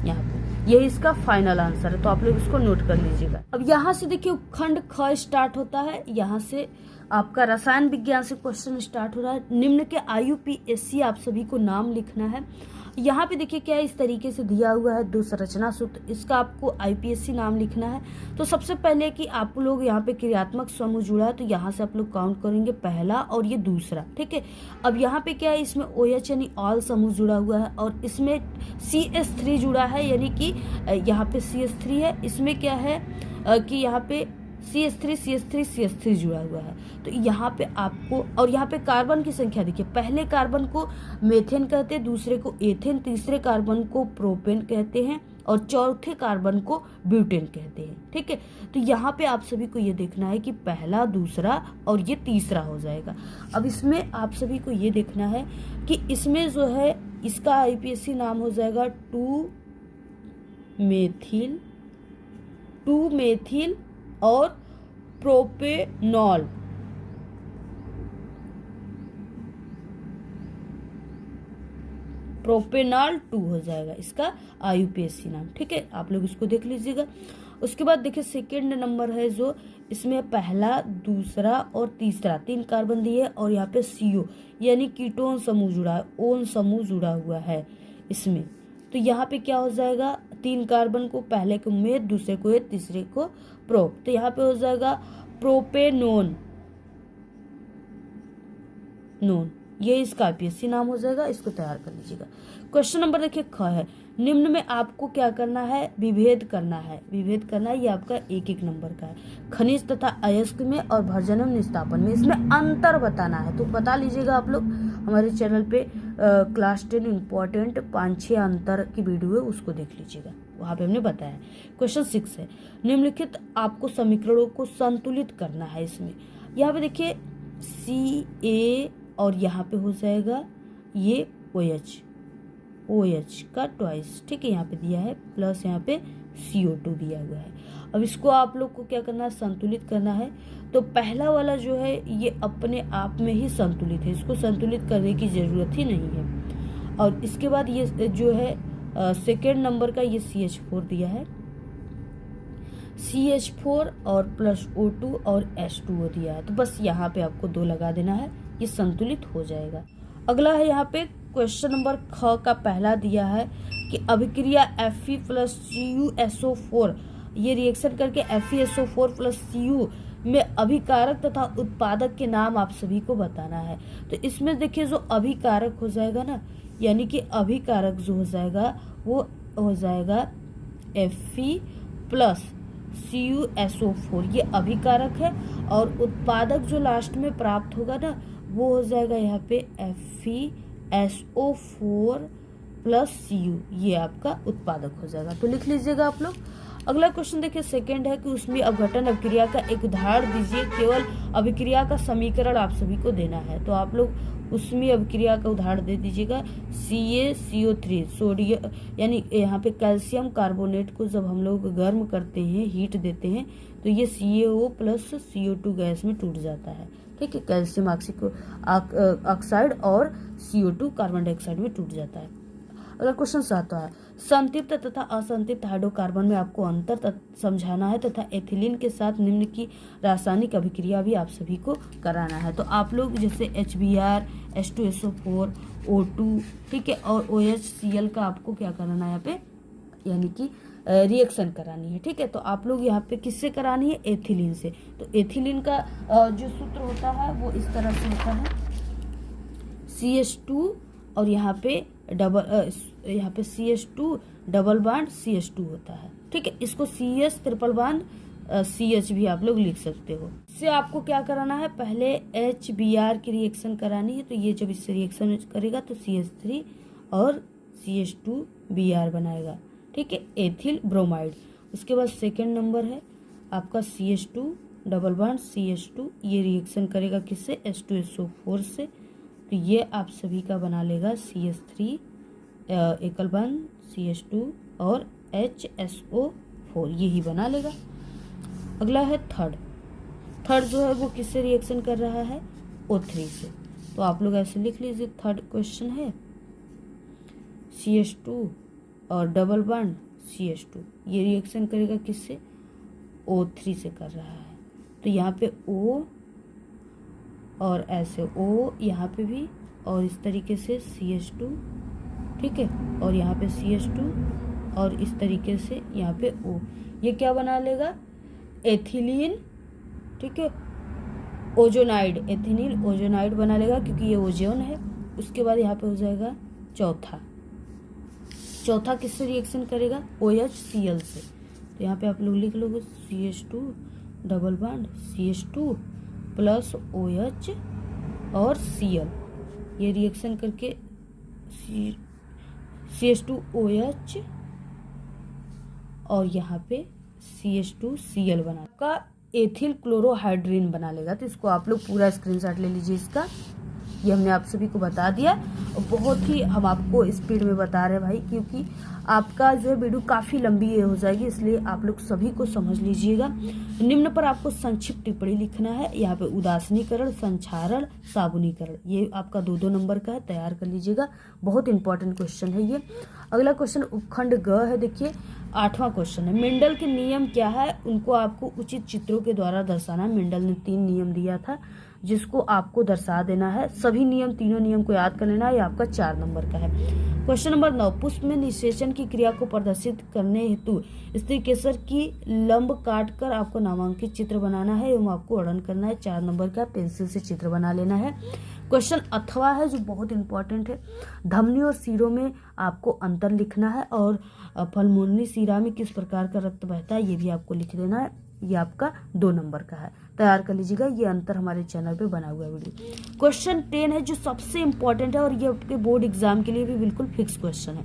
यहाँ पे। यही इसका फाइनल आंसर है, तो आप लोग इसको नोट कर लीजिएगा। अब यहाँ से देखिए खंड ख स्टार्ट होता है, यहाँ से आपका रसायन विज्ञान से क्वेश्चन स्टार्ट हो रहा है। निम्न के IUPAC आप सभी को नाम लिखना है। यहाँ पे देखिए क्या इस तरीके से दिया हुआ है, 2 संरचना सूत्र, इसका आपको IPSC नाम लिखना है। तो सबसे पहले कि आप लोग यहाँ पे क्रियात्मक समूह जुड़ा है, तो यहाँ से आप लोग काउंट करेंगे पहला और ये दूसरा, ठीक है। अब यहाँ पे क्या है, इसमें OH यानी ऑल समूह जुड़ा हुआ है, और इसमें CH3 जुड़ा है, यानी कि यहाँ पे CH3 है, इसमें क्या है कि यहाँ पे CH3 जुड़ा हुआ है। तो यहाँ पे आपको, और यहाँ पे कार्बन की संख्या देखिए, पहले कार्बन को मेथेन कहते हैं, दूसरे को एथेन, तीसरे कार्बन को प्रोपेन कहते हैं, और चौथे कार्बन को ब्यूटेन कहते हैं, ठीक है। तो यहाँ पे आप सभी को ये देखना है कि पहला, दूसरा और ये तीसरा हो जाएगा। अब इसमें आप सभी को ये देखना है कि इसमें जो है इसका IPSC नाम हो जाएगा 2 मेथिल और प्रोपेनॉल, प्रोपेनॉल 2 हो जाएगा इसका IUPAC नाम, ठीक है। आप लोग इसको देख लीजिएगा। उसके बाद देखिए सेकेंड नंबर है जो इसमें पहला, दूसरा और तीसरा 3 कार्बन दिए, और यहाँ पे CO यानी कीटोन समूह जुड़ा है, ओन समूह जुड़ा हुआ है इसमें। तो यहाँ पे क्या हो जाएगा, 3 कार्बन को, पहले को मेथ, दूसरे को एथ, तीसरे को प्रोप, तो यहाँ पे हो जाएगा प्रोपेनोन, ये इसका IPSC नाम हो जाएगा, इसको तैयार कर लीजिएगा। क्वेश्चन नंबर देखिए ख है, निम्न में आपको क्या करना है, विभेद करना है, ये आपका 1-1 नंबर का है। खनिज तथा अयस्क में और भर्जनम निस्तापन में इसमें अंतर बताना है, तो बता लीजिएगा आप लोग। हमारे चैनल पे क्लास 10 इम्पोर्टेंट 5-6 अंतर की वीडियो है, उसको देख लीजिएगा, वहाँ पे हमने बताया है। क्वेश्चन 6 है, निम्नलिखित आपको समीकरणों को संतुलित करना है। इसमें यहाँ पे देखिए Ca और यहाँ पे हो जाएगा ये OH का ट्वाइस, ठीक है, यहाँ पे दिया है, प्लस यहाँ पे CO2 दिया हुआ है। अब इसको आप लोग को क्या करना है, संतुलित करना है। तो पहला वाला जो है ये अपने आप में ही संतुलित है, इसको संतुलित करने की जरूरत ही नहीं है। और इसके बाद ये जो है सेकेंड नंबर का ये CH4 दिया है, CH4 और प्लस O2 और H2O दिया है। तो बस यहाँ पे आपको 2 लगा देना है, ये संतुलित हो जाएगा। अगला है यहाँ पे क्वेश्चन नंबर ख का पहला दिया है कि अभिक्रिया Fe प्लस CuSO4, ये रिएक्शन करके FeSO4 प्लस Cu में अभिकारक तथा उत्पादक के नाम आप सभी को बताना है। तो इसमें देखिए जो अभिकारक हो जाएगा ना, यानी कि अभिकारक जो हो जाएगा वो हो जाएगा Fe प्लस CuSO4 ये अभिकारक है, और उत्पादक जो लास्ट में प्राप्त होगा ना वो हो जाएगा यहाँ पे FeSO4 प्लस Cu, ये आपका उत्पादक हो जाएगा। तो लिख लीजिएगा आप लोग। अगला क्वेश्चन देखिए सेकंड है कि उसमें अपघटन अभिक्रिया का एक उदाहरण दीजिए, केवल अभिक्रिया का समीकरण आप सभी को देना है। तो आप लोग उसमें अभिक्रिया का उदाहरण दे दीजिएगा CaCO3 सोडियम, यानी यहाँ पे कैल्शियम कार्बोनेट को जब हम लोग गर्म करते हैं, हीट देते हैं, तो ये CaO प्लस CO2 गैस में टूट जाता है। ठीक है, कैल्शियम ऑक्साइड और CO2 कार्बन डाइऑक्साइड में टूट जाता है। अगला क्वेश्चन 7 है, संतृप्त तथा असंतृप्त हाइड्रोकार्बन में आपको अंतर समझाना है तथा एथिलीन के साथ निम्न की रासायनिक अभिक्रिया भी आप सभी को कराना है। तो आप लोग जैसे HBr, H2SO4, O2, ठीक है, और OHCl का आपको क्या कराना है यहाँ पे, यानी कि रिएक्शन करानी है। ठीक है, तो आप लोग यहाँ पे किससे करानी है, एथिलीन से। तो एथिलीन का जो सूत्र होता है वो इस तरह से होता है CH2 और यहाँ पे CH2 डबल बांड CH2 होता है। ठीक है, इसको CS ट्रिपल बांड CH भी आप लोग लिख सकते हो। इससे आपको क्या कराना है, पहले HBr की रिएक्शन करानी है। तो ये जब इससे रिएक्शन करेगा तो CH3 और CH2Br बनाएगा। ठीक है, एथिल ब्रोमाइड। उसके बाद सेकेंड नंबर है आपका CH2 डबल बांड CH2, ये रिएक्शन करेगा किससे, H2SO4 से। तो ये आप सभी का बना लेगा CH3 एकल बांड CH2 और HSO4, यही बना लेगा। अगला है थर्ड जो है वो किससे रिएक्शन कर रहा है, O3 से। तो आप लोग ऐसे लिख लीजिए, थर्ड क्वेश्चन है CH2 और डबल बांड CH2, ये रिएक्शन करेगा किससे, O3 से कर रहा है। तो यहाँ पे O और ऐसे O यहाँ पे भी, और इस तरीके से CH2, ठीक है, और यहाँ पे CH2 और इस तरीके से यहाँ पे O, ये क्या बना लेगा, एथिलीन। ठीक है, ओजोनाइड, एथिलीन ओजोनाइड बना लेगा क्योंकि ये ओजोन है। उसके बाद यहाँ पे हो जाएगा चौथा किससे रिएक्शन करेगा, OHCl से। तो यहाँ पे आप लोग लिख लोगे CH2 double bond CH2 plus OH और Cl, ये रिएक्शन करके CH2OH और यहाँ पे CH2Cl बना का एथिल क्लोरोहाइड्रिन बना लेगा। तो इसको आप लोग पूरा स्क्रीनशॉट ले लीजिए इसका, ये हमने आप सभी को बता दिया। और बहुत ही हम आपको स्पीड में बता रहे हैं भाई, क्योंकि आपका जो है वीडियो काफ़ी लंबी हो जाएगी, इसलिए आप लोग सभी को समझ लीजिएगा। निम्न पर आपको संक्षिप्त टिप्पणी लिखना है। यहाँ पे उदासीनीकरण, संक्षारण, साबुनीकरण, ये आपका 2-2 नंबर का है, तैयार कर लीजिएगा। बहुत इंपॉर्टेंट क्वेश्चन है ये। अगला क्वेश्चन उपखंड ग है। देखिए 8वां क्वेश्चन है, मेंडल के नियम क्या है, उनको आपको उचित चित्रों के द्वारा दर्शाना है। मेंडल ने 3 नियम दिया था जिसको आपको दर्शा देना है। सभी नियम, तीनों नियम को याद कर लेना है। ये आपका 4 नंबर का है। क्वेश्चन नंबर 9, पुष्प में निषेचन की क्रिया को प्रदर्शित करने हेतु स्त्रीकेसर की लंब काटकर आपको नामांकित चित्र बनाना है एवं आपको वर्णन करना है। 4 नंबर का, पेंसिल से चित्र बना लेना है। क्वेश्चन अथवा है जो बहुत इंपॉर्टेंट है, धमनी और सिरों में आपको अंतर लिखना है और फलमोनी सिरा में किस प्रकार का रक्त बहता है ये भी आपको लिख देना है। ये आपका 2 नंबर का है, तैयार कर लीजिएगा। ये अंतर हमारे चैनल पे बना हुआ है वीडियो। क्वेश्चन 10 है जो सबसे इंपॉर्टेंट है और ये आपके बोर्ड एग्जाम के लिए भी बिल्कुल फिक्स क्वेश्चन है।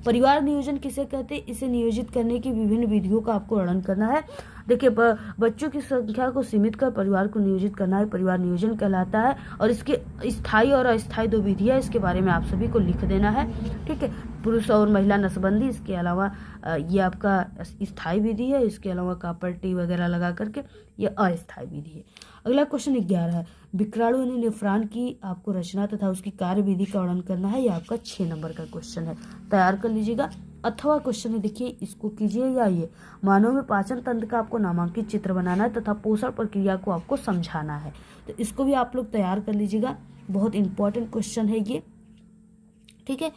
परिवार नियोजन किसे कहते हैं, इसे नियोजित करने की विभिन्न विधियों का आपको वर्णन करना है। देखिए बच्चों की संख्या को सीमित कर परिवार को नियोजित करना है, परिवार नियोजन कहलाता है। और इसके स्थायी और अस्थायी 2 विधियाँ, इसके बारे में आप सभी को लिख देना है। ठीक है, पुरुष और महिला नसबंदी, इसके अलावा ये आपका स्थायी विधि है। इसके अलावा कापट्टी वगैरह लगा करके ये अस्थायी विधि है। अगला क्वेश्चन 11 है, विक्राणु यानी नेफ्रॉन की आपको रचना तथा उसकी कार्य विधि का वर्णन करना है। ये आपका 6 नंबर का क्वेश्चन है, तैयार कर लीजिएगा। अथवा क्वेश्चन है, देखिए इसको कीजिए। या ये मानव में पाचन तंत्र का आपको नामांकित चित्र बनाना है तथा पोषण प्रक्रिया को आपको समझाना है। तो इसको भी आप लोग तैयार कर लीजिएगा, बहुत इंपॉर्टेंट क्वेश्चन है ये। ठीक है,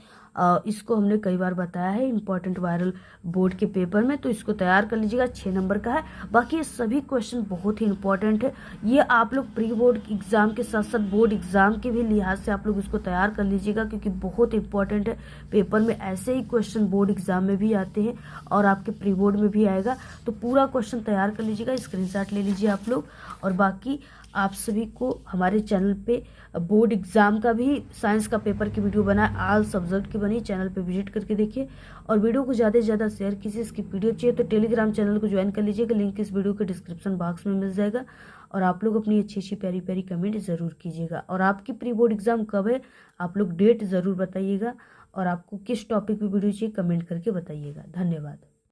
इसको हमने कई बार बताया है इम्पॉर्टेंट वायरल बोर्ड के पेपर में, तो इसको तैयार कर लीजिएगा। 6 नंबर का है। बाकी ये सभी क्वेश्चन बहुत ही इंपॉर्टेंट है। ये आप लोग प्री बोर्ड एग्जाम के साथ साथ बोर्ड एग्जाम के भी लिहाज से आप लोग इसको तैयार कर लीजिएगा, क्योंकि बहुत इंपॉर्टेंट है। पेपर में ऐसे ही क्वेश्चन बोर्ड एग्जाम में भी आते हैं और आपके प्री बोर्ड में भी आएगा, तो पूरा क्वेश्चन तैयार कर लीजिएगा। स्क्रीनशॉट ले लीजिए आप लोग। और बाकी आप सभी को हमारे चैनल पे बोर्ड एग्जाम का भी साइंस का पेपर की वीडियो बना है, ऑल सब्जेक्ट की बनी, चैनल पे विजिट करके देखिए। और वीडियो को ज़्यादा से ज़्यादा शेयर कीजिए। इसकी वीडियो चाहिए तो टेलीग्राम चैनल को ज्वाइन कर लीजिएगा, लिंक इस वीडियो के डिस्क्रिप्शन बॉक्स में मिल जाएगा। और आप लोग अपनी अच्छी अच्छी प्यारी प्यारी कमेंट ज़रूर कीजिएगा। और आपकी प्री बोर्ड एग्जाम कब है आप लोग डेट ज़रूर बताइएगा, और आपको किस टॉपिक पे वीडियो चाहिए कमेंट करके बताइएगा। धन्यवाद।